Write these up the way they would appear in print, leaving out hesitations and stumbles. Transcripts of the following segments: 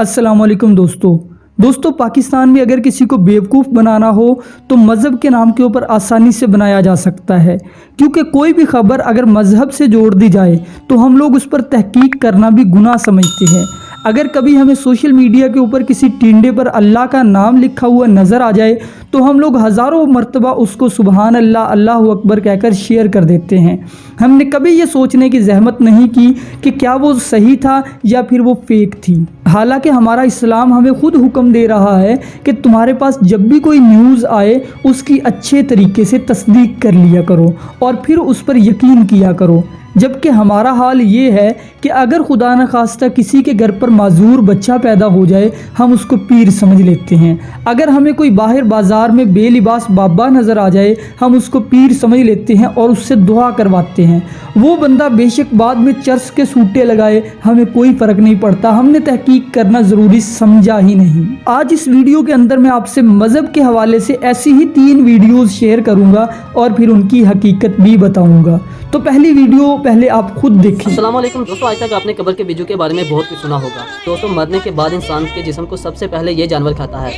अस्सलाम वालेकुम दोस्तों पाकिस्तान में अगर किसी को बेवकूफ़ बनाना हो तो मज़हब के नाम के ऊपर आसानी से बनाया जा सकता है, क्योंकि कोई भी ख़बर अगर मज़हब से जोड़ दी जाए तो हम लोग उस पर तहकीक करना भी गुनाह समझते हैं। अगर कभी हमें सोशल मीडिया के ऊपर किसी टिंडे पर अल्लाह का नाम लिखा हुआ नज़र आ जाए तो हम लोग हज़ारों मरतबा उसको सुबहान अल्लाह, अल्लाहु अकबर कहकर शेयर कर देते हैं। हमने कभी ये सोचने की जहमत नहीं की कि क्या वो सही था या फिर वो फेक थी। हालांकि हमारा इस्लाम हमें खुद हुक्म दे रहा है कि तुम्हारे पास जब भी कोई न्यूज़ आए उसकी अच्छे तरीके से तस्दीक कर लिया करो और फिर उस पर यकीन किया करो। जबकि हमारा हाल ये है कि अगर खुदा न खास्ता किसी के घर पर माजूर बच्चा पैदा हो जाए हम उसको पीर समझ लेते हैं। अगर हमें कोई बाहर बाज़ार में बेलिबास बाबा नज़र आ जाए हम उसको पीर समझ लेते हैं और उससे दुआ करवाते हैं। वो बंदा बेशक बाद में चर्च के सूटे लगाए, हमें कोई फ़र्क नहीं पड़ता, हमने तहकीक करना ज़रूरी समझा ही नहीं। आज इस वीडियो के अंदर मैं आपसे मज़हब के हवाले से ऐसी ही 3 वीडियोज़ शेयर करूँगा और फिर उनकी हकीकत भी बताऊँगा। तो पहली वीडियो पहले आप खुद देखें। अस्सलाम वालेकुम दोस्तों, आज तक आपने कब्र के बिजू के बारे में बहुत कुछ सुना होगा। दोस्तों, मरने के बाद इंसान के जिस्म को सबसे पहले ये जानवर खाता है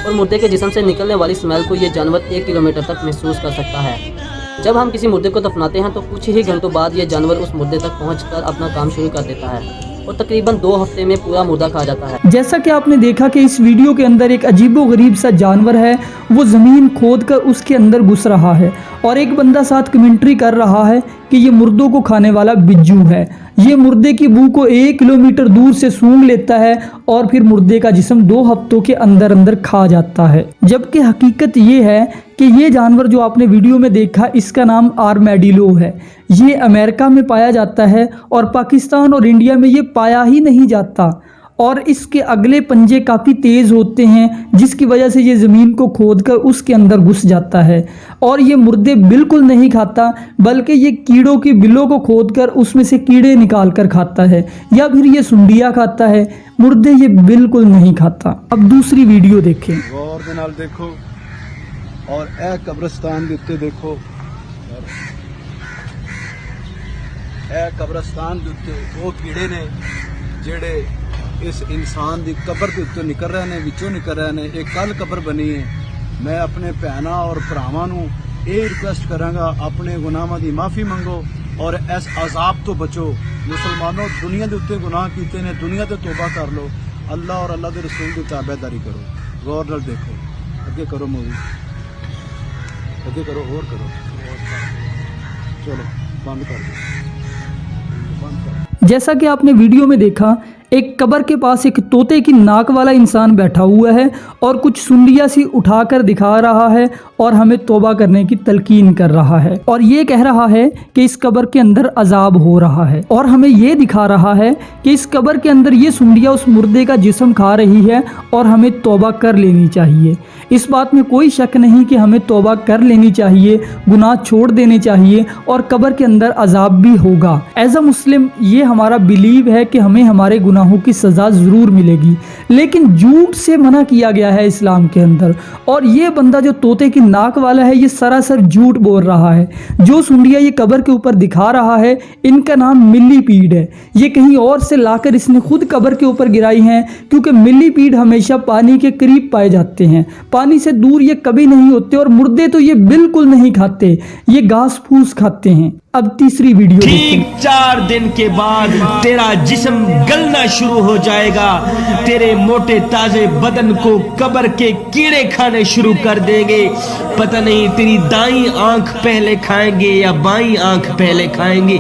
और मुर्दे के जिस्म से निकलने वाली स्मेल को ये जानवर 1 किलोमीटर तक महसूस कर सकता है। जब हम किसी मुर्दे को दफनाते हैं तो कुछ ही घंटों बाद ये जानवर उस मुर्दे तक पहुंचकर अपना काम शुरू कर देता है और तकरीबन 2 हफ्ते में पूरा मुर्दा खा जाता है। जैसा कि आपने देखा कि इस वीडियो के अंदर एक अजीबो गरीब सा जानवर है, वो ज़मीन खोद कर उसके अंदर घुस रहा है और एक बंदा साथ कमेंट्री कर रहा है कि ये मुर्दों को खाने वाला बिज्जू है। ये मुर्दे की बू को 1 किलोमीटर दूर से सूंघ लेता है और फिर मुर्दे का जिस्म 2 हफ्तों के अंदर अंदर खा जाता है। जबकि हकीकत ये है कि ये जानवर जो आपने वीडियो में देखा इसका नाम आर्मेडिलो है। ये अमेरिका में पाया जाता है और पाकिस्तान और इंडिया में ये पाया ही नहीं जाता और इसके अगले पंजे काफ़ी तेज़ होते हैं जिसकी वजह से ये ज़मीन को खोदकर उसके अंदर घुस जाता है और ये मुर्दे बिल्कुल नहीं खाता, बल्कि ये कीड़ों की बिलों को खोदकर उसमें से कीड़े निकाल कर खाता है या फिर ये सुंडिया खाता है। मुर्दे ये बिल्कुल नहीं खाता। अब दूसरी वीडियो देखें। गौर दे नाल देखो और ए कब्रिस्तान दे उत्ते देखो, ए कब्रिस्तान दे उत्ते वो कीड़े ने जेड़े इस इंसान की कबर के उत्ते निकल रहे हैं, विचों निकल रहे हैं। एक कल कबर बनी है। मैं अपने भैनों और भरावां नूं ये रिक्वेस्ट करांगा, अपने गुनाहां की माफ़ी मंगो और इस अजाब तो बचो। मुसलमानों, दुनिया के उत्ते गुनाह कीते ने, दुनिया ते तौबा कर लो, अल्लाह और अल्लाह के रसूल की ताबेदारी करो। गौर नाल देखो, अगे करो मूवी, अगे करो, और करो, चलो बंद कर दो, बंद कर। जैसा कि आपने वीडियो में देखा, एक कब्र के पास एक तोते की नाक वाला इंसान बैठा हुआ है और कुछ सुंडिया सी उठाकर दिखा रहा है और हमें तौबा करने की तलकीन कर रहा है और ये कह रहा है कि इस कब्र के अंदर अजाब हो रहा है और हमें ये दिखा रहा है कि इस कब्र के अंदर ये सुंडिया उस मुर्दे का जिस्म खा रही है और हमें तौबा कर लेनी चाहिए। इस बात में कोई शक नहीं कि हमें तौबा कर लेनी चाहिए, गुनाह छोड़ देने चाहिए और कब्र के अंदर अजाब भी होगा। एज अ मुस्लिम ये हमारा बिलीव है कि हमें हमारे गुनाहों की सज़ा ज़रूर मिलेगी, लेकिन झूठ से मना किया गया है इस्लाम के अंदर। और ये बंदा जो तोते की नाक वाला है ये सरासर झूठ बोल रहा है। जो सुंडिया ये कब्र के ऊपर दिखा रहा है इनका नाम मिलीपीड है। ये कहीं और से लाकर इसने खुद कब्र के ऊपर गिराई हैं, क्योंकि मिलीपीड हमेशा पानी के करीब पाए जाते हैं, पानी से दूर ये कभी नहीं होते और मुर्दे तो ये बिल्कुल नहीं खाते, ये घास फूस खाते हैं। अब तीसरी वीडियो ठीक 4 दिन के बाद तेरा जिस्म गलना शुरू हो जाएगा, तेरे मोटे ताजे बदन को कब्र के कीड़े खाने शुरू कर देंगे। पता नहीं तेरी दाईं आंख पहले खाएंगे या बाईं आंख पहले खाएंगे,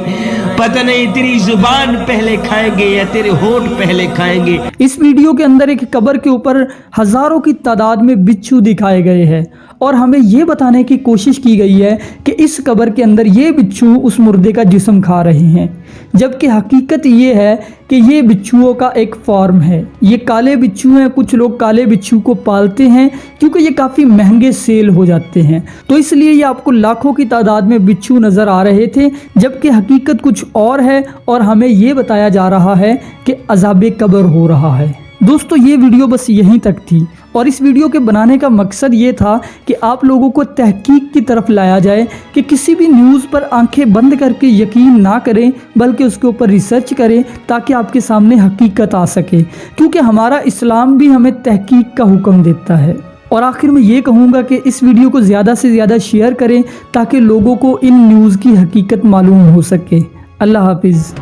पता नहीं तेरी जुबान पहले खाएंगे या तेरे होंठ पहले खाएंगे। इस वीडियो के अंदर एक कब्र के ऊपर हजारों की तादाद में बिच्छू दिखाए गए हैं और हमें ये बताने की कोशिश की गई है कि इस कब्र के अंदर ये बिच्छू उस मुर्दे का जिस्म खा रहे हैं, जबकि हकीकत ये है कि ये बिच्छुओं का एक फार्म है। ये काले बिच्छू हैं, कुछ लोग काले बिच्छू को पालते हैं क्योंकि ये काफ़ी महंगे सेल हो जाते हैं, तो इसलिए ये आपको लाखों की तादाद में बिच्छू नज़र आ रहे थे, जबकि हकीकत कुछ और है और हमें ये बताया जा रहा है कि अज़ाब कब्र हो रहा है। दोस्तों ये वीडियो बस यहीं तक थी और इस वीडियो के बनाने का मकसद ये था कि आप लोगों को तहकीक की तरफ लाया जाए कि किसी भी न्यूज़ पर आंखें बंद करके यकीन ना करें बल्कि उसके ऊपर रिसर्च करें ताकि आपके सामने हकीकत आ सके, क्योंकि हमारा इस्लाम भी हमें तहकीक का हुक्म देता है। और आखिर में ये कहूँगा कि इस वीडियो को ज़्यादा से ज़्यादा शेयर करें ताकि लोगों को इन न्यूज़ की हकीकत मालूम हो सके। अल्लाह हाफिज़।